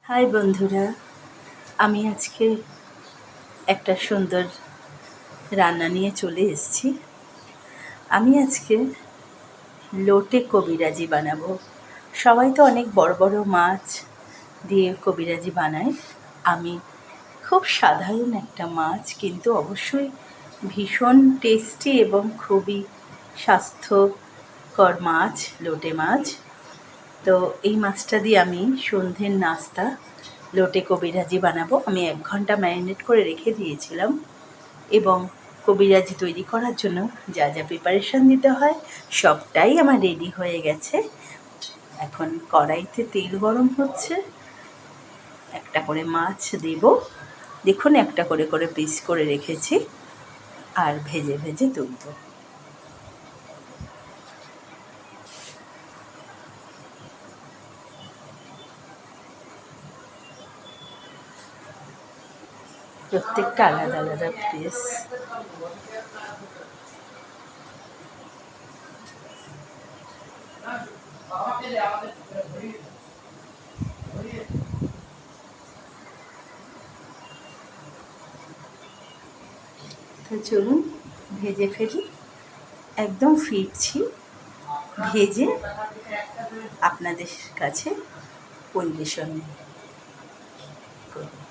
High বন্ধুরা, আমি আজকে একটা সুন্দর রান্না নিয়ে চলে এসেছি। আমি আজকে লোটে কবিরাজি বানাবো। সবাই তো অনেক বড় বড় মাছ দিয়ে কবিরাজি বানায়। আমি খুব সাধারণ একটা মাছ, কিন্তু অবশ্যই ভীষণ টেস্টি এবং খুবই স্বাস্থ্যকর মাছ, লোটে মাছ। তো এই মাছটা দিয়ে আমি সন্ধ্যের নাস্তা লোটে কবিরাজি বানাবো। আমি 1 ঘন্টা ম্যারিনেট করে রেখে দিয়েছিলাম, এবং কবিরাজি তৈরি করার জন্য যা যা প্রিপারেশান দিতে হয় সবটাই আমার রেডি হয়ে গেছে। এখন কড়াইতে তেল গরম হচ্ছে, একটা করে মাছ দেব। দেখুন, একটা করে করে পিস করে রেখেছি, আর ভেজে ভেজে তুলব। প্রত্যেকটা আলাদা আলাদা পিস। তো চলুন ভেজে ফেলি। একদম ফিরছি ভেজে আপনাদের কাছে পরিবেশন করব।